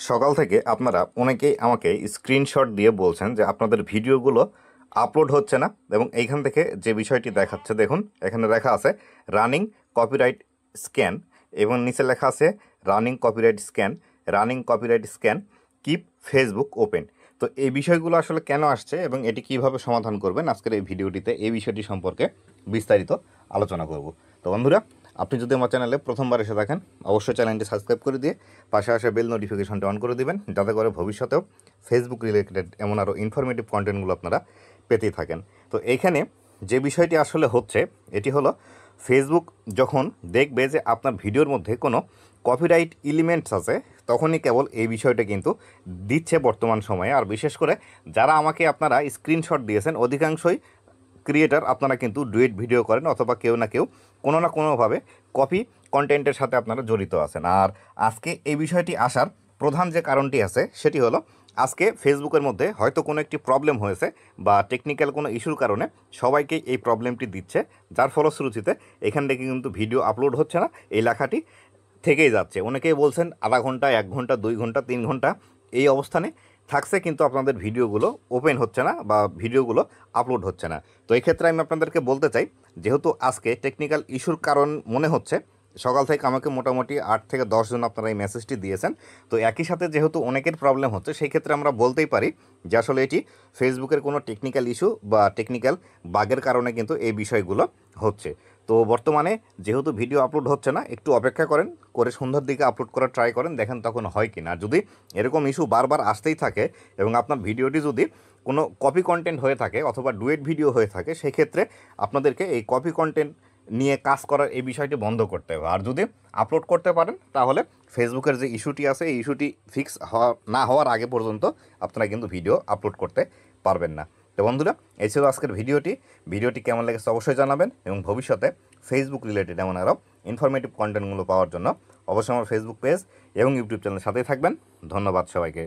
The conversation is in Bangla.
সকাল থেকে আপনারা অনেকেই আমাকে স্ক্রিনশট দিয়ে বলছেন যে আপনাদের ভিডিওগুলো আপলোড হচ্ছে না এবং এইখান থেকে যে বিষয়টি দেখাচ্ছে দেখুন এখানে লেখা আছে রানিং কপিরাইট স্ক্যান এবং নিচে লেখা আছে running copyright scan keep Facebook open. তো এই বিষয়গুলো আসলে কেন আসছে এবং এটি কিভাবে সমাধান করবেন আজকের এই ভিডিওটিতে এই বিষয়টি সম্পর্কে বিস্তারিত আলোচনা করব। তো বন্ধুরা, আপনি যদি আমার চ্যানেলে প্রথমবার এসে থাকেন অবশ্যই চ্যানেলটি সাবস্ক্রাইব করে দিয়ে পাশে আসে বেল নোটিফিকেশনটি অন করে দিবেন, যাতে করে ভবিষ্যতেও ফেসবুক রিলেটেড এমন আরও ইনফরমেটিভ কন্টেন্টগুলো আপনারা পেতেই থাকেন। তো এইখানে যে বিষয়টি আসলে হচ্ছে এটি হলো ফেসবুক যখন দেখবে যে আপনার ভিডিওর মধ্যে কোনো কপিরাইট এলিমেন্টস আছে তখনই কেবল এই বিষয়টা কিন্তু দিচ্ছে বর্তমান সময়ে। আর বিশেষ করে যারা আমাকে আপনারা স্ক্রিনশট দিয়েছেন অধিকাংশই ক্রিয়েটার আপনারা কিন্তু ডুয়েট ভিডিও করেন অথবা কেউ না কেউ কোনো না কোনোভাবে কপি কন্টেন্টের সাথে আপনারা জড়িত আছেন। আর আজকে এই বিষয়টি আসার প্রধান যে কারণটি আছে সেটি হলো আজকে ফেসবুকের মধ্যে হয়তো কোনো একটি প্রবলেম হয়েছে বা টেকনিক্যাল কোনো ইস্যুর কারণে সবাইকে এই প্রবলেমটি দিচ্ছে, যার ফলশ্রুতিতে এখান থেকে কিন্তু ভিডিও আপলোড হচ্ছে না, এই লেখাটি থেকেই যাচ্ছে। অনেকেই বলছেন আধা ঘন্টা, 1 ঘন্টা, 2 ঘন্টা, 3 ঘন্টা এই অবস্থানে থাকছে কিন্তু আপনাদের ভিডিওগুলো ওপেন হচ্ছে না বা ভিডিওগুলো আপলোড হচ্ছে না। তো এই ক্ষেত্রে আমি আপনাদেরকে বলতে চাই, যেহেতু আজকে টেকনিক্যাল ইস্যুর কারণ মনে হচ্ছে, সকাল থেকে আমাকে মোটামুটি 8 থেকে 10 জন আপনারা এই মেসেজটি দিয়েছেন। তো একই সাথে যেহেতু অনেকের প্রবলেম হচ্ছে সেই ক্ষেত্রে আমরা বলতেই পারি যে আসলে এটি ফেসবুকের কোনো টেকনিক্যাল ইস্যু বা টেকনিক্যাল বাগের কারণে কিন্তু এই বিষয়গুলো হচ্ছে। তো বর্তমানে যেহেতু ভিডিও আপলোড হচ্ছে না, একটু অপেক্ষা করেন, করে সন্ধ্যার দিকে আপলোড করার ট্রাই করেন, দেখেন তখন হয় কি না। যদি এরকম ইস্যু বারবার আসতেই থাকে এবং আপনার ভিডিওটি যদি কোনো কপি কন্টেন্ট হয়ে থাকে অথবা ডুয়েট ভিডিও হয়ে থাকে, সেক্ষেত্রে আপনাদেরকে এই কপি কন্টেন্ট নিয়ে কাজ করার এই বিষয়টি বন্ধ করতে হবে। আর যদি আপলোড করতে পারেন তাহলে ফেসবুকের যে ইস্যুটি আছে এই ইস্যুটি ফিক্স না হওয়ার আগে পর্যন্ত আপনারা কিন্তু ভিডিও আপলোড করতে পারবেন না। তো বন্ধুরা, এই ছিল আজকের ভিডিওটি কেমন লেগেছে অবশ্যই জানাবেন এবং ভবিষ্যতে ফেসবুক রিলেটেড এমন আরও ইনফরমেটিভ কন্টেন্টগুলো পাওয়ার জন্য অবশ্যই আমার ফেসবুক পেজ এবং ইউটিউব চ্যানেলের সাথেই থাকবেন। ধন্যবাদ সবাইকে।